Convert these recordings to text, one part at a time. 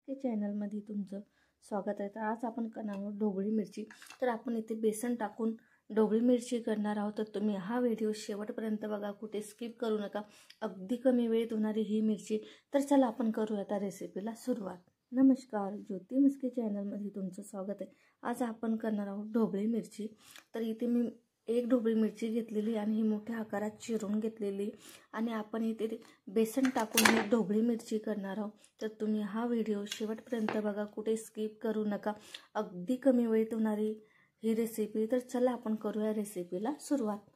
ते चॅनलमध्ये तुमचं स्वागत आहे। तर आज आपण करणार आहोत ढोबळी मिरची। तर आपण इथे बेसन टाकून ढोबळी मिरची करणार आहोत। तर तुम्ही हा व्हिडिओ शेवटपर्यंत बघा, कुठे स्किप करू नका। अगदी कमी वेळेत होणारी ही मिरची। तर चला आपण करूया आता रेसिपीला सुरुवात। नमस्कार, ज्योती मस्के चॅनलमध्ये तुमचं स्वागत आहे। आज आपण करणार आहोत ढोबळी मिरची। तर इथे मी एक ढोबळी मिरची घेतलेली आणि ही मोठ्या आकारात चिरून घेतलेली आणि आपण इथे बेसन टाकून ही ढोबळी मिरची करणार आहोत। तर तुम्ही हा व्हिडिओ शेवटपर्यंत बघा, कुठे स्किप करू नका। अगदी कमी वेळेत होणारी ही रेसिपी। तर चला आपण करूया रेसिपीला सुरुवात।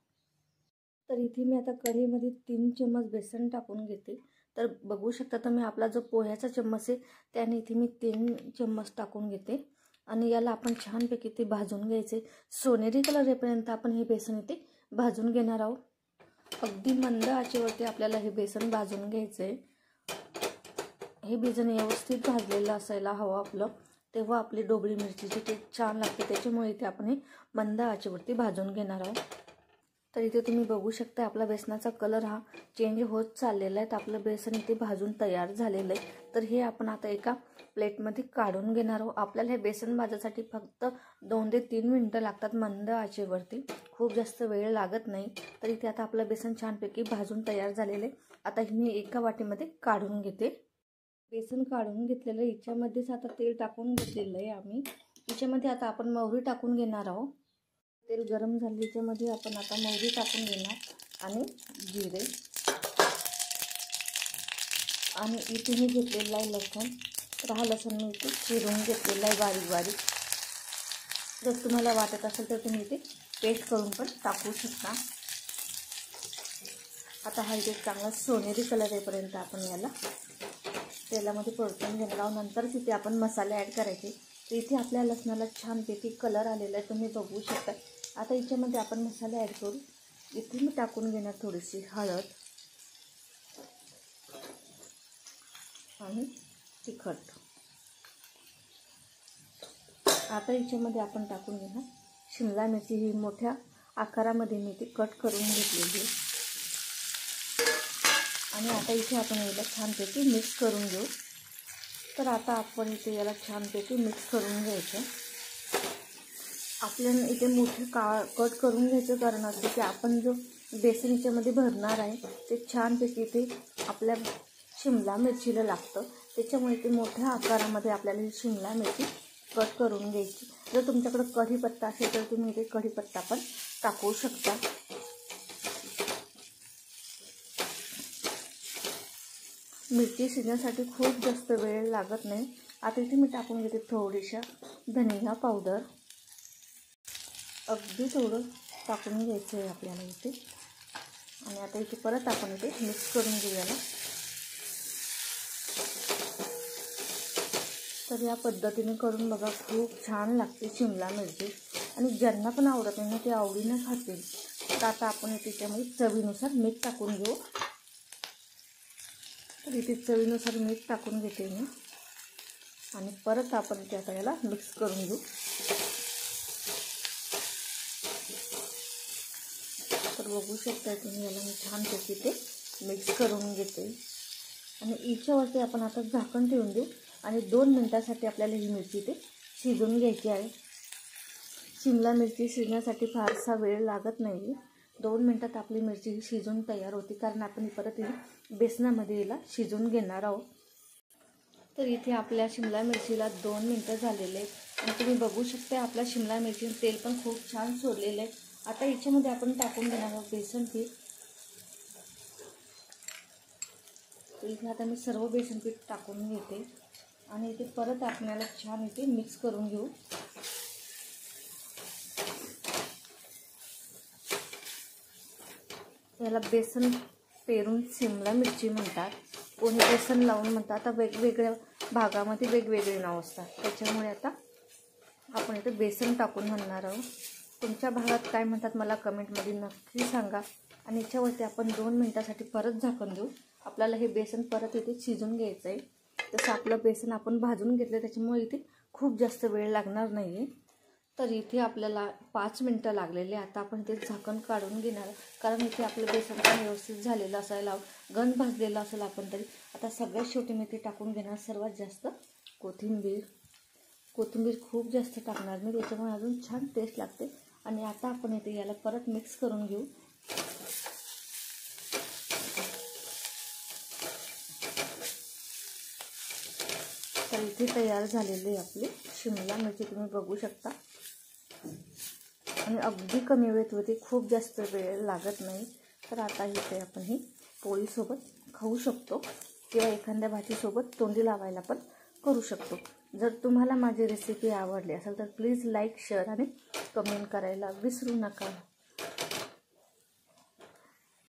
तर इथे मी आता कढईमध्ये 3 चम्मच बेसन टाकून घेते। तर बघू शकता तुम्ही, आपला जो पोह्याचा चम्मच आहे त्याने इथे मी 3 चम्मच टाकून घेते आणि याला आपण छानपैकी ते भाजून घ्यायचे। सोनेरी कलर येईपर्यंत आपण हे बेसन इथे भाजून घेणार आहोत। अगदी मंद आचेवरती आपल्याला हे बेसन भाजून घ्यायचे। हे बेसन व्यवस्थित भाजलेलं असायला हवं आपलं, तेव्हा आपली ढोबळी मिरचीची टेस्ट छान लागते। त्याच्यामुळे इथे आपण हे मंद आचेवरती भाजून घेणार आहोत। तर इथे तुम्ही बघू शकता आपला बेसनाचा कलर हा चेंज होत चाललेला आहे। तर आपलं बेसन इथे भाजून तयार झालेलं आहे। तर हे आपण आता एका प्लेटमध्ये काढून घेणार आहोत। आपल्याला हे बेसन भाजायसाठी फक्त 2 ते 3 मिनिटं लागतात मंद आचेवरती, खूप जास्त वेळ लागत नाही। तर इथे आता आपलं बेसन छानपैकी भाजून तयार झालेलं आहे। आता मी एका वाटीमध्ये काढून घेते। बेसन काढून घेतलेलं आहे, याच्यामध्येच आता तेल टाकून घेतलेलं आहे आम्ही। याच्यामध्ये आता आपण मोहरी टाकून घेणार आहोत। तेल गरम झाले, याच्यामध्ये आपण आता मोहरी टाकून घेणार आणि जिरे आणि इथे मी घेतलेला आहे लसूण। तर हा लसूण मी इथे चिरून घेतलेला आहे बारीक बारीक। जर तुम्हाला वाटत असेल तर तुम्ही इथे पेस्ट करून पण टाकू शकता। आता हा इथे चांगला सोनेरी कलर येईपर्यंत आपण याला तेलामध्ये परतून घेणार आहोत। नंतर तिथे आपण मसाले ॲड करायचे। तर इथे आपल्या लसणाला छानपैकी कलर आलेला आहे, तुम्ही बघू शकता। आता याच्यामध्ये आपण मसाले ॲड करू। इथे मी टाकून घेणार थोडीशी हळद आणि तिखट। आता याच्यामध्ये आपण टाकून घेणार शिमला मिरची। ही मोठ्या आकारामध्ये मी ती कट करून घेतलेली आणि आता इथे आपण याला छानपैकी मिक्स करून घेऊ। तर आता आपण इथे याला छानपैकी मिक्स करून घ्यायचं। आपल्याला इथे मोठे कट करून घ्यायचं कारण असं की आपण जो बेसन याच्यामध्ये भरणार आहे ते छानपैकी इथे आपल्या शिमला मिरचीला लागतं। त्याच्यामुळे ते मोठ्या आकारामध्ये आपल्याला ही शिमला मिरची कट करून घ्यायची। जर तुमच्याकडे कढीपत्ता असेल तर तुम्ही इथे कढीपत्ता पण टाकू शकता। मिरची शिजण्यासाठी खूप जास्त वेळ लागत नाही। आता इथे मी टाकून घेते थोडीशा धनिया पावडर, अगदी थोडं टाकून घ्यायचं आहे आपल्याला इथे। आणि आता इथे परत आपण इथे मिक्स करून घेऊया। तर या पद्धतीने करून बघा, खूप छान लागते शिमला मिरची आणि ज्यांना पण आवडत नाही ना ते आवडीने खातील। तर आता आपण त्याच्यामध्ये चवीनुसार मीठ टाकून घेऊ। तर इथे चवीनुसार मीठ टाकून घेते मी आणि परत आपण इथे आता याला मिक्स करून घेऊ। तर बघू शकता तुम्ही, याला मी छानपैकी ते मिक्स करून घेते आणि याच्यावरती आपण आता झाकण ठेवून देऊ आणि 2 मिनिटासाठी आपल्याला ही मिरची ते शिजवून घ्यायची आहे। शिमला मिरची शिजण्यासाठी फारसा वेळ लागत नाही। 2 मिनिटात आपली मिरची शिजून तयार होती, कारण आपण परत बेसनामध्ये याला शिजवून घेणार आहोत। तर इथे आपल्या शिमला मिरचीला 2 मिनिटं झालेले आहेत आणि तुम्ही बघू शकता आपल्या शिमला मिरची तेल पण खूप छान सोडलेलं आहे। आता याच्यामध्ये आपण टाकून घेणार आहोत बेसन पीठ। तर इथे आता मी सर्व बेसन पीठ टाकून घेते आणि इथे परत आपल्याला छान इथे मिक्स करून घेऊ। याला बेसन पेरून शिमला मिरची म्हणतात, कोणी बेसन लावून म्हणतात। आता वेगवेगळ्या भागामध्ये वेगवेगळे नाव असतात, त्याच्यामुळे आता आपण इथे बेसन टाकून म्हणणार आहोत। तुमच्या भागात काय म्हणतात मला कमेंटमध्ये नक्की सांगा। आणि याच्यावरती आपण 2 मिनिटासाठी परत झाकण देऊ। आपल्याला हे बेसन परत इथे शिजून घ्यायचं आहे। तसं आपलं बेसन आपण भाजून घेतलं, त्याच्यामुळे इथे खूप जास्त वेळ लागणार नाही आहे। तर इथे आपल्याला 5 मिनिटं लागलेले। आता आपण ते झाकण काढून घेणार, कारण इथे आपलं बेसन पण व्यवस्थित झालेलं असायला, गंज भाजलेलं असेल आपण तरी। आता सगळ्यात शेवटी मी ते टाकून घेणार सर्वात जास्त कोथिंबीर खूप जास्त टाकणार मी, त्याच्यामुळे अजून छान टेस्ट लागते. आणि आता आपण इथे याला परत मिक्स करून घेऊ. तर इथे तयार झालेली आपली शिमला मिरची तुम्ही बघू शकता. आणि अगदी कमी वेळेत होते, खूप जास्त वेळ लागत नाही. तर आता इथे आपण ही पोळीसोबत खाऊ शकतो किंवा एखाद्या भाजीसोबत तोंडी लावायला पण करू शकतो. जर तुम्हाला माझी रेसिपी आवडली असेल तर प्लीज लाईक, शेअर आणि कमेंट करायला विसरू नका.